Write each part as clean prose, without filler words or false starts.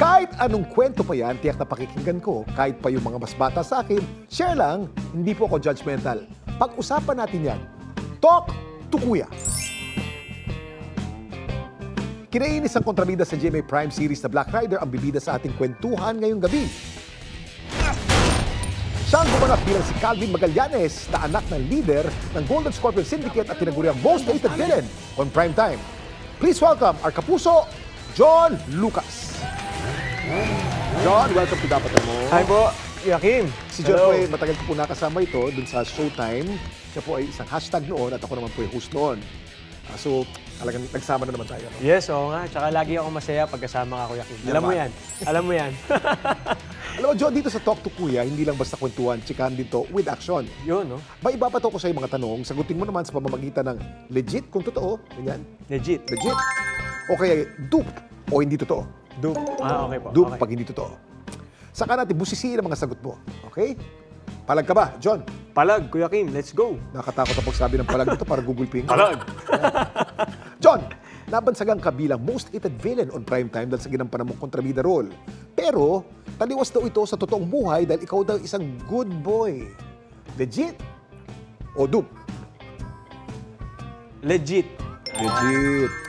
Kahit anong kwento pa yan, tiyak na pakikinggan ko. Kahit pa yung mga mas bata sa akin, share lang, hindi po ako judgmental. Pag-usapan natin yan. Talk to Kuya. Kinainis ang kontrabida sa GMA Prime series na Black Rider ang bibida sa ating kwentuhan ngayong gabi. Siya ang gumanap bilang si Calvin Magallanes na anak ng leader ng Golden Scorpion Syndicate at tinaguriang most hated villain on prime time. Please welcome our kapuso, John Lucas. John, welcome to Dapat Mo. Hi po, Joaquim. Si John po ay matagal ko po nakasama ito dun sa Showtime. Siya po ay isang hashtag noon at ako naman po ay host noon. So, talagang nagsama na naman tayo. No? Yes, oo nga. Tsaka lagi ako masaya pagkasama ka, Kuya Kim. Alam mo yan. Alam mo yan. Alam mo, John, dito sa Talk to Kuya, hindi lang basta kwentuhan, tsikahan din to with action. Yun, no? Ba, ibabato ko sa mga tanong, sagutin mo naman sa pamamagitan ng legit, kung totoo, ganyan. Legit. Legit. O kaya dupe, o hindi totoo. Dupe. Ah, okay po. Dupe Okay. pag hindi totoo. Saka natin busisiin ang mga sagot mo. Okay? Palag ka ba, John? Palag, Kuya Kim. Let's go. Nakatakot ang pagsabi ng palag dito para gugulping. Palag. John, nabansagang ka bilang most hated villain on prime time dahil sa ginampanan mong kontrabida role. Pero, taliwas daw ito sa totoong buhay dahil ikaw daw isang good boy. Legit? O dupe? Legit. Legit.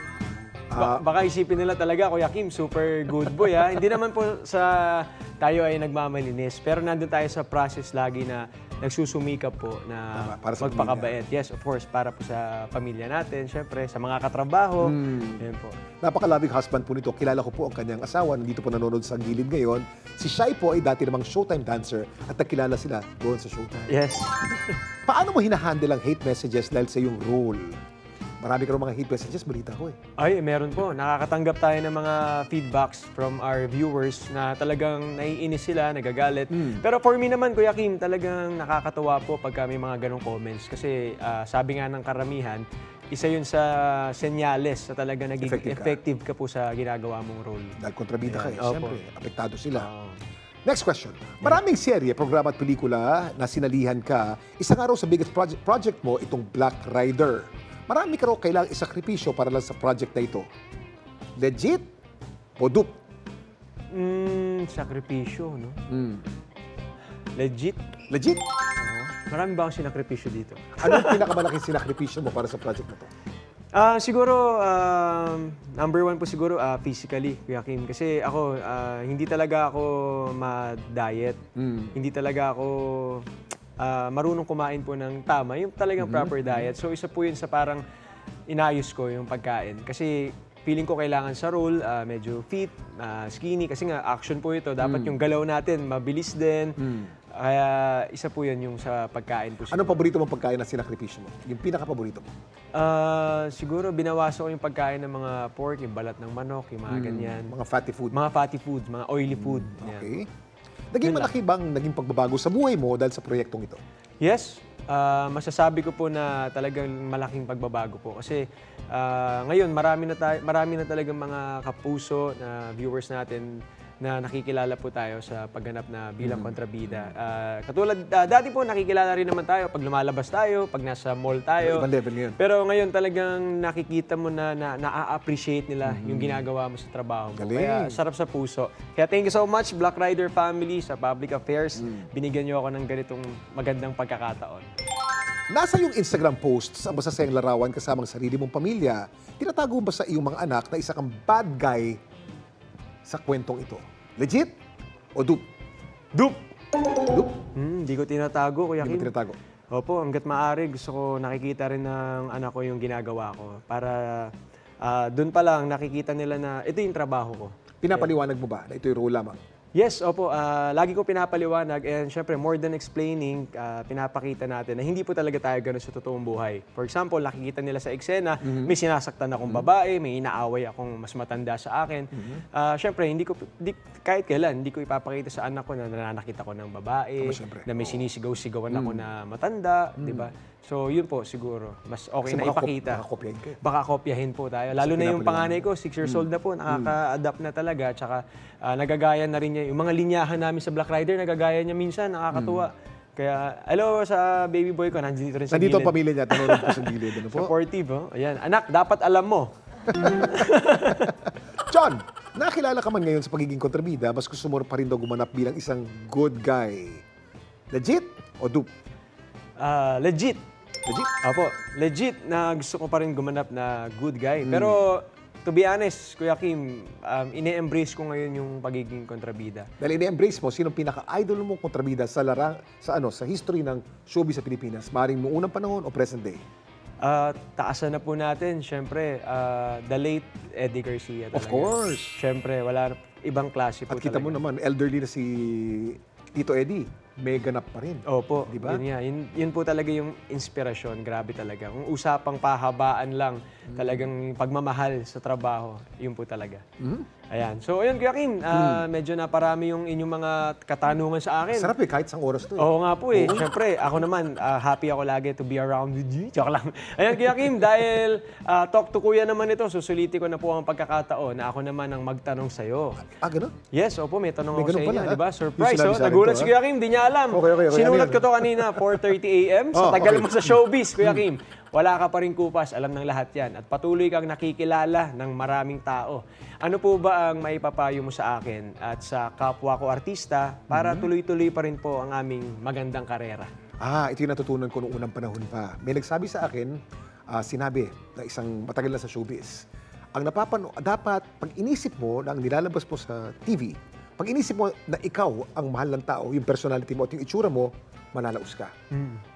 Baka isipin nila talaga, Kuya Kim, super good boy, ha? Hindi naman po sa tayo ay nagmamalinis. Pero nandun tayo sa process lagi na nagsusumikap po na para sa magpakabait. Yes, of course, para po sa pamilya natin, syempre, sa mga katrabaho. Yan po. Napaka-loving husband po nito. Kilala ko po ang kanyang asawa. Nandito po nanonood sa gilid ngayon. Si Shai po ay dati namang Showtime dancer at nagkilala sila doon sa Showtime. Yes. Paano mo hinahandle ang hate messages dahil sa iyong role? Marami ka rin mga hate messages, balita ko eh. Ay, meron po. Nakakatanggap tayo ng mga feedbacks from our viewers na talagang naiinis sila, nagagalit. Pero for me naman, Kuya Kim, talagang nakakatawa po pagka may mga ganong comments. Kasi sabi nga ng karamihan, isa yun sa senyales na talaga naging effective ka po sa ginagawa mong role. Dahil kontrabida ka eh, Opo. siyempre, apektado sila. Next question. Maraming serye, programa at pelikula na sinalihan ka. Isang araw sa biggest project mo, itong Black Rider. Marami ka raw kailangang isakripisyo para lang sa project na ito. Legit o dupe? Sakripisyo, no? Legit? Legit? Marami ba akong sinakripisyo dito? Ano ang pinakamalaking sinakripisyo mo para sa project na to? Siguro, number one po siguro, physically, Kuya Kim. Kasi ako, hindi talaga ako ma-diet. Hindi talaga ako marunong kumain po ng tama, yung talagang proper diet. So, isa po yun sa parang inayos ko yung pagkain. Kasi feeling ko kailangan sa role, medyo fit, skinny. Kasi nga, action po ito. Dapat yung galaw natin, mabilis din. Kaya isa po yun yung sa pagkain po. Anong paborito mong pagkain na sinakripisyo mo? Yung pinaka-paborito mo? Siguro, binawasan ko yung pagkain ng mga pork, yung balat ng manok, yung mga ganyan. Mga fatty food? Mga fatty foods, mga oily food. Okay. Naging malaki bang naging pagbabago sa buhay mo dahil sa proyektong ito? Yes. Masasabi ko po na talagang malaking pagbabago po. Kasi ngayon, marami na talagang mga kapuso na viewers natin na nakikilala po tayo sa pagganap na bilang kontrabida. Katulad, dati po nakikilala rin naman tayo pag lumalabas tayo, pag nasa mall tayo. Ibang level ngayon. Pero ngayon talagang nakikita mo na na-appreciate nila yung ginagawa mo sa trabaho mo. Galing. Kaya sarap sa puso. Kaya thank you so much, Black Rider family, sa Public Affairs. Binigyan niyo ako ng ganitong magandang pagkakataon. Nasa yung Instagram posts ang masasayang larawan kasama ang sarili mong pamilya, tinatago ba sa iyong mga anak na isa kang bad guy sa kwentong ito? Legit o dupe? Dupe! Dupe? Hindi ko tinatago, Kuya Hindi mo Kim. tinatago. Opo, hanggat maaari, gusto ko nakikita rin ng anak ko yung ginagawa ko. Para doon pa lang nakikita nila na ito yung trabaho ko. Pinapaliwanag mo ba na ito'y role lamang? Yes, opo. Lagi ko pinapaliwanag and syempre more than explaining, pinapakita natin na hindi po talaga tayo ganun sa totoong buhay. For example, nakikita nila sa eksena, may sinasaktan akong babae, may inaaway akong mas matanda sa akin. Syempre, kahit kailan, hindi ko ipapakita sa anak ko na nananakit ako ng babae, na may sinisigaw-sigawan ako na matanda, di ba? So, yun po siguro. Mas okay na ipakita. Baka kopyahin kayo. Baka kopyahin po tayo. Lalo na yung panganay ko, 6 years old na po, nakaka-adapt na talaga. Tsaka nagagaya na rin niya. Yung mga linyahan namin sa Black Rider, nagagaya niya minsan, nakakatuwa. Kaya, hello sa baby boy ko, nandito rin sa Nandito gilid. ang pamilya niya, tanong po sa gilid. Ano po? Supportive, oh. Ayan. Anak, dapat alam mo. John, Nakilala ka man ngayon sa pagiging kontrabida, mas gusto mo pa rin daw gumanap bilang isang good guy. Legit o dupe? Legit. Legit? Opo, legit na gusto ko pa rin gumanap na good guy. Pero, to be honest, Kuya Kim, ine-embrace ko ngayon yung pagiging kontrabida. Dahil ini-embrace mo, sinong pinaka-idol mo kontrabida sa sa history ng showbiz sa Pilipinas? Maring noong unang panahon o present day? Taasan na po natin, syempre, the late Eddie Garcia talaga. Of course. Syempre, wala ibang klase po At kita mo naman, elderly na si Tito Eddie. May ganap pa rin. Opo, Diba? yun nga. Yun po talaga yung inspirasyon. Grabe talaga. Kung usapang pahabaan lang, talagang pagmamahal sa trabaho, yun po talaga. Ayan. So, ayun, Kuya Kim, medyo naparami yung inyong mga katanungan sa akin. Sarap kahit isang oras to. Oo nga po Siyempre, ako naman, happy ako lagi to be around with you. Joke lang. Ayan, Kuya Kim, dahil talk to Kuya naman ito, susuliti ko na po ang pagkakataon na ako naman ang magtanong sa'yo. Ganun? Yes, opo, may tanong May ako sa ganun inyo, pala, di ba? ha? Surprise, Yung sinabi sa akin Nagulat to, si Kuya Kim, di niya alam. Okay. Sinulat Ano ko to kanina, 4:30 a.m. Sa tagal mo sa showbiz, Kuya Kim. Wala ka pa rin kupas, alam ng lahat yan. At patuloy kang nakikilala ng maraming tao. Ano po ba ang maipapayo mo sa akin at sa kapwa ko artista para tuloy-tuloy pa rin po ang aming magandang karera? Ito yung natutunan ko noong unang panahon pa. May nagsabi sa akin, sinabi na isang matagal na sa showbiz, ang dapat pag inisip mo na ang nilalabas mo sa TV, pag inisip mo na ikaw ang mahal ng tao, yung personality mo at yung itsura mo, malalaos ka.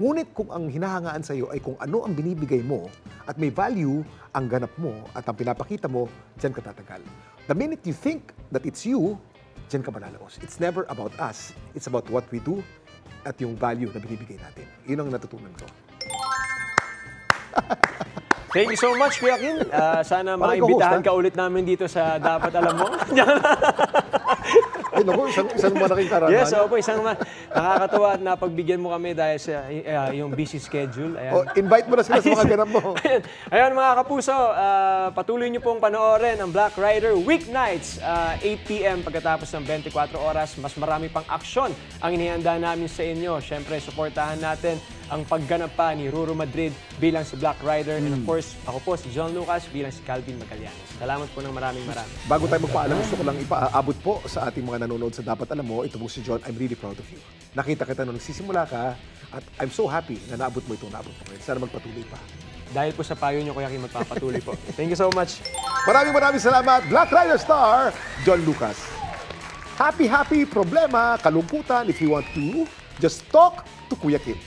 Ngunit kung ang hinahangaan sa iyo ay kung ano ang binibigay mo at may value ang ganap mo at ang pinapakita mo, diyan ka tatagal. The minute you think that it's you, diyan ka malalaos. It's never about us. It's about what we do at yung value na binibigay natin. Yun ang natutunan ko. Thank you so much, Kuya Kim. Sana Parang maimbitahan co-host, ka ulit namin dito sa Dapat Alam Mo. Ay, naku, isang malaking karanasan. Yes, opo, nakakatuwa at napagbigyan mo kami dahil sa yung busy schedule. Ayan. Invite mo na sila sa mga ganap mo. Ayan mga kapuso, patuloy niyo pong panoorin ang Black Rider weeknights, 8 p.m. pagkatapos ng 24 oras. Mas marami pang aksyon ang inihanda namin sa inyo. Siyempre, suportahan natin ang pagganap pa ni Ruru Madrid bilang si Black Rider. And of course, ako po si John Lucas bilang si Calvin Magallanes. Salamat po ng maraming. Bago tayo magpaalam, gusto ko lang ipaabot po sa ating mga nanonood sa Dapat Alam Mo. Ito po si John, I'm really proud of you. Nakita kita nung nagsisimula ka at I'm so happy na naabot mo itong naabot mo. Sana magpatuloy pa. Dahil po sa payo niyo, Kuya Kim, magpapatuloy po. Thank you so much. Maraming salamat, Black Rider star, John Lucas. Happy, problema, kalungkutan, if you want to, just talk to Kuya Kim.